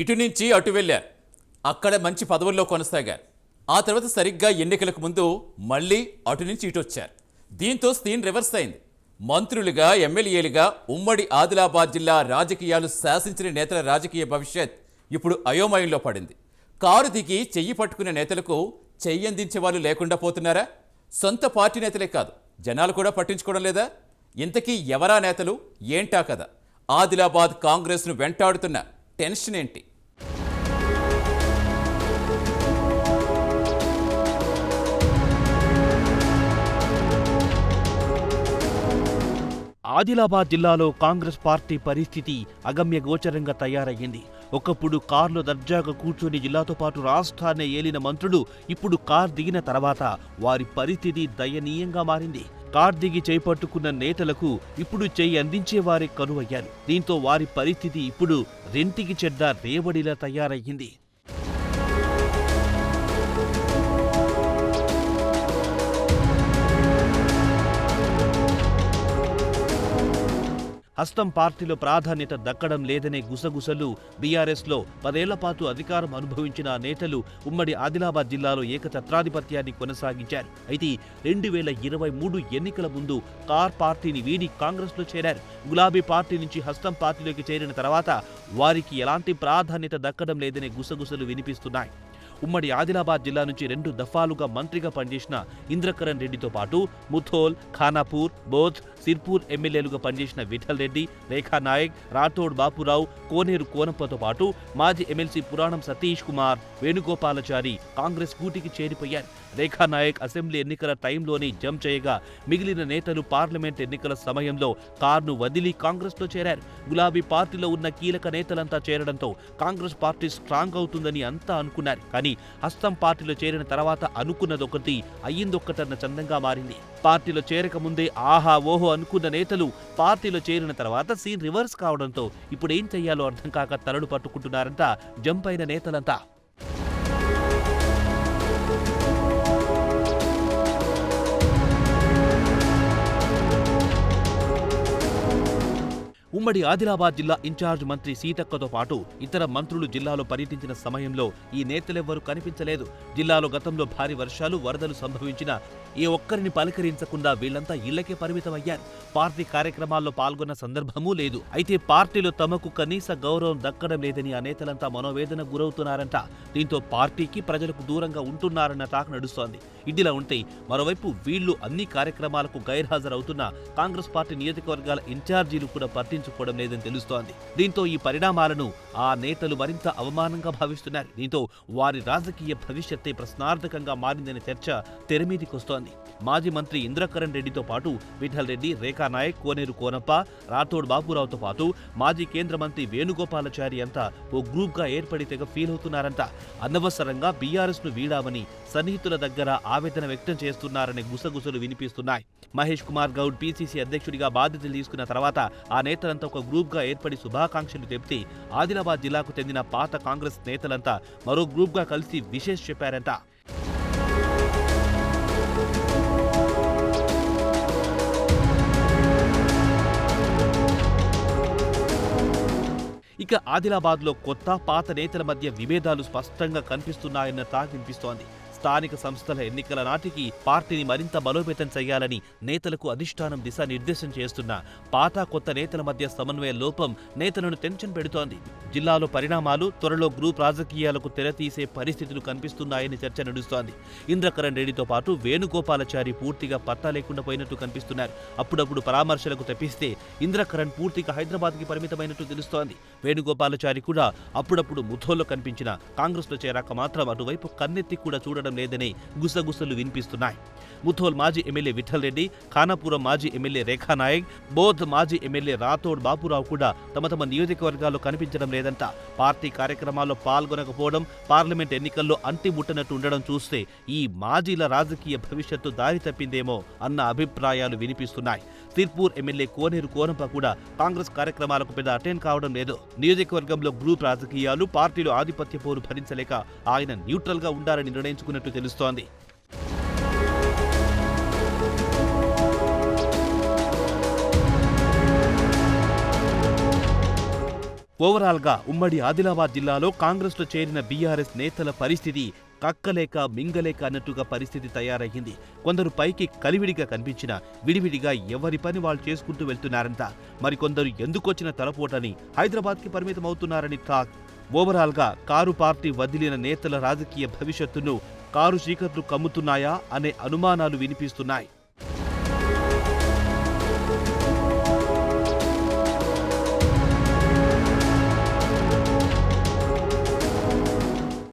ఇటు నుంచి అటు వెళ్ళారు. అక్కడ మంచి పదవుల్లో కొనసాగారు. ఆ తర్వాత సరిగ్గా ఎన్నికలకు ముందు మళ్ళీ అటు నుంచి ఇటు వచ్చారు. దీంతో సీన్ రివర్స్ అయింది. మంత్రులుగా, ఎమ్మెల్యేలుగా ఉమ్మడి ఆదిలాబాద్ జిల్లా రాజకీయాలు శాసించిన నేతల రాజకీయ భవిష్యత్ ఇప్పుడు అయోమయంలో పడింది. కారు దిగి చెయ్యి పట్టుకునే నేతలకు చెయ్యందించే వాళ్ళు లేకుండా పోతున్నారా? సొంత పార్టీ నేతలే కాదు, జనాలు కూడా పట్టించుకోవడం లేదా? ఇంతకీ ఎవరా నేతలు, ఏంటా కదా? ఆదిలాబాద్ కాంగ్రెస్ను వెంటాడుతున్న టెన్షన్ ఏంటి? ఆదిలాబాద్ జిల్లాలో కాంగ్రెస్ పార్టీ పరిస్థితి అగమ్య గోచరంగా తయారయ్యింది. ఒకప్పుడు కార్లో దర్జాగా కూర్చొని జిల్లాతో పాటు రాష్ట్రాన్ని ఏలిన మంత్రులు ఇప్పుడు కార్ దిగిన తర్వాత వారి పరిస్థితి దయనీయంగా మారింది. కార్ దిగి చేపట్టుకున్న నేతలకు ఇప్పుడు చేయి అందించేవారే కరువయ్యారు. దీంతో వారి పరిస్థితి ఇప్పుడు రెంటికి చెడ్డ రేవడిలా తయారయ్యింది. హస్తం పార్టీలో ప్రాధాన్యత దక్కడం లేదనే గుసగుసలు బీఆర్ఎస్లో 10 ఏళ్ల పాటు అధికారం అనుభవించిన నేతలు ఉమ్మడి ఆదిలాబాద్ జిల్లాలో ఏకఛత్రాధిపత్యాన్ని కొనసాగించారు. అయితే 2023 ఎన్నికల ముందు కార్ పార్టీని వీడి కాంగ్రెస్లో చేరారు. గులాబీ పార్టీ నుంచి హస్తం పార్టీలోకి చేరిన తర్వాత వారికి ఎలాంటి ప్రాధాన్యత దక్కడం లేదనే గుసగుసలు వినిపిస్తున్నాయి. ఉమ్మడి ఆదిలాబాద్ జిల్లా నుంచి 2 దఫాలుగా మంత్రిగా పనిచేసిన ఇంద్రకరణ్ రెడ్డితో పాటు ముథోల్, ఖానాపూర్, బోధ్, సిర్పూర్ ఎమ్మెల్యేలుగా పనిచేసిన విఠల్ రెడ్డి, రేఖా నాయక్, రాఠోడ్ బాపురావు, కోనేరు కోనప్పతో పాటు మాజీ ఎమ్మెల్సీ పురాణం సతీష్ కుమార్, వేణుగోపాలచారి కాంగ్రెస్ కూటికి చేరిపోయారు. రేఖా నాయక్ అసెంబ్లీ ఎన్నికల టైంలోనే జంప్ చేయగా మిగిలిన నేతలు పార్లమెంట్ ఎన్నికల సమయంలో కార్ను వదిలి కాంగ్రెస్లో చేరారు. గులాబీ పార్టీలో ఉన్న కీలక నేతలంతా చేరడంతో కాంగ్రెస్ పార్టీ స్ట్రాంగ్ అవుతుందని అంతా అనుకున్నారు. కానీ హస్తం పార్టీలో చేరిన తర్వాత అనుకున్నదొకటి అయ్యిందొక్కటన్న చందంగా మారింది. పార్టీలో చేరక ముందే ఆహా ఓహో అనుకున్న నేతలు పార్టీలో చేరిన తర్వాత సీన్ రివర్స్ కావడంతో ఇప్పుడు ఏం చెయ్యాలో అర్థం కాక తలలు పట్టుకుంటున్నారంట జంప్ అయిన నేతలంతా. ఉమ్మడి ఆదిలాబాద్ జిల్లా ఇన్ఛార్జ్ మంత్రి సీతక్కతో పాటు ఇతర మంత్రులు జిల్లాలో పర్యటించిన సమయంలో ఈ నేతలెవ్వరూ కనిపించలేదు. జిల్లాలో గతంలో భారీ వర్షాలు, వరదలు సంభవించిన ఏ ఒక్కరిని పలకరించకుండా వీళ్లంతా ఇళ్లకే పరిమితమయ్యారు. పార్టీ కార్యక్రమాల్లో పాల్గొన్న సందర్భమూ లేదు. అయితే పార్టీలో తమకు కనీస గౌరవం దక్కడం లేదని ఆ నేతలంతా మనోవేదన గురవుతున్నారంట. దీంతో పార్టీకి ప్రజలకు దూరంగా ఉంటున్నారన్న టాక్ నడుస్తోంది. ఇదిలా ఉంటే మరోవైపు వీళ్లు అన్ని కార్యక్రమాలకు గైర్హాజరవుతున్న కాంగ్రెస్ పార్టీ నియోజకవర్గాల ఇన్ఛార్జీలు కూడా పట్టించుకోవడం లేదని తెలుస్తోంది. దీంతో ఈ పరిణామాలను ఆ నేతలు మరింత అవమానంగా భావిస్తున్నారు. దీంతో వారి రాజకీయ భవిష్యత్తే ప్రశ్నార్థకంగా మారిందనే చర్చ తెరమీదికొస్తోంది. మాజీ మంత్రి ఇంద్రకరణ్ రెడ్డితో పాటు విఠల్ రెడ్డి, రేఖా నాయక్, కోనేరు కోనప్ప, రాఠోడ్ బాపురావుతో పాటు మాజీ కేంద్ర మంత్రి వేణుగోపాలచారి అంతా ఓ గ్రూప్ గా ఏర్పడి తెగ ఫీల్ అవుతున్నారంట. అనవసరంగా బీఆర్ఎస్ ను వీడామని సన్నిహితుల దగ్గర ఆవేదన వ్యక్తం చేస్తున్నారనే గుసగుసలు వినిపిస్తున్నాయి. మహేష్ కుమార్ గౌడ్ పీసీసీ అధ్యక్షుడిగా బాధ్యతలు తీసుకున్న తర్వాత ఆ నేతలంతా ఒక గ్రూప్ గా ఏర్పడి శుభాకాంక్షలు తెలిపితే ఆదిలాబాద్ జిల్లాకు చెందిన పాత కాంగ్రెస్ నేతలంతా మరో గ్రూప్ గా కలిసి విశేష్ చెప్పారంట. ఇక ఆదిలాబాద్లో కొత్త పాత నేతల మధ్య విభేదాలు స్పష్టంగా కనిపిస్తున్నాయన్న టాక్ వినిపిస్తోంది. స్థానిక సంస్థల ఎన్నికల నాటికి పార్టీని మరింత బలోపేతం చేయాలని నేతలకు అధిష్టానం దిశానిర్దేశం చేస్తున్న పాత కొత్త నేతల మధ్య సమన్వయ లోపం నేతలను టెన్షన్ పెడుతోంది. జిల్లాలో పరిణామాలు త్వరలో గ్రూప్ రాజకీయాలకు తెరతీసే పరిస్థితులు కనిపిస్తున్నాయని చర్చ నడుస్తోంది. ఇంద్రకరణ్ రెడ్డితో పాటు వేణుగోపాలచారి పూర్తిగా పట్టా లేకుండా పోయినట్టు కనిపిస్తున్నారు. అప్పుడప్పుడు పరామర్శలకు తప్పిస్తే ఇంద్రకరణ్ పూర్తిగా హైదరాబాద్కి పరిమితమైనట్టు తెలుస్తోంది. వేణుగోపాలచారి కూడా అప్పుడప్పుడు ముథోల్లో కనిపించిన కాంగ్రెస్లో చేరాక మాత్రం అటువైపు కన్నెత్తి కూడా చూడడం లేదనే గుసగుసలు వినిపిస్తున్నాయి. ముథోల్ మాజీ ఎమ్మెల్యే విఠల్ రెడ్డి, ఖానాపురం మాజీ ఎమ్మెల్యే రేఖా నాయక్, బోధ్ మాజీ ఎమ్మెల్యే రాథోడ్ బాపురావు కూడా తమ తమ నియోజకవర్గాల్లో కనిపించడం లేదంట. పార్టీ కార్యక్రమాల్లో పాల్గొనకపోవడం, పార్లమెంట్ ఎన్నికల్లో అంటిముట్టనట్టు ఉండడం చూస్తే ఈ మాజీల రాజకీయ భవిష్యత్తు దారి తప్పిందేమో అన్న అభిప్రాయాలు వినిపిస్తున్నాయి. సిర్పూర్ ఎమ్మెల్యే కోనేరు కోనప్ప కూడా కాంగ్రెస్ కార్యక్రమాలకు పెద్ద అటెండ్ కావడం లేదు. నియోజకవర్గంలో గ్రూప్ రాజకీయాలు, పార్టీలో ఆధిపత్య పోరు భరించలేక ఆయన న్యూట్రల్ గా ఉండాలని నిర్ణయించుకున్నట్టు తెలుస్తోంది. ఓవరాల్గా ఉమ్మడి ఆదిలాబాద్ జిల్లాలో కాంగ్రెస్లో చేరిన బీఆర్ఎస్ నేతల పరిస్థితి కక్కలేక మింగలేక అన్నట్టుగా పరిస్థితి తయారయ్యింది. కొందరు పైకి కలివిడిగా కనిపించినా విడివిడిగా ఎవరి పని వాళ్ళు చేసుకుంటూ వెళ్తున్నారంట. మరికొందరు ఎందుకొచ్చిన తలపోటని హైదరాబాద్కి పరిమితమవుతున్నారని టాక్. ఓవరాల్గా కారు పార్టీ వదిలిన నేతల రాజకీయ భవిష్యత్తును కారు చీకట్లు కమ్ముతున్నాయా అనే అనుమానాలు వినిపిస్తున్నాయి.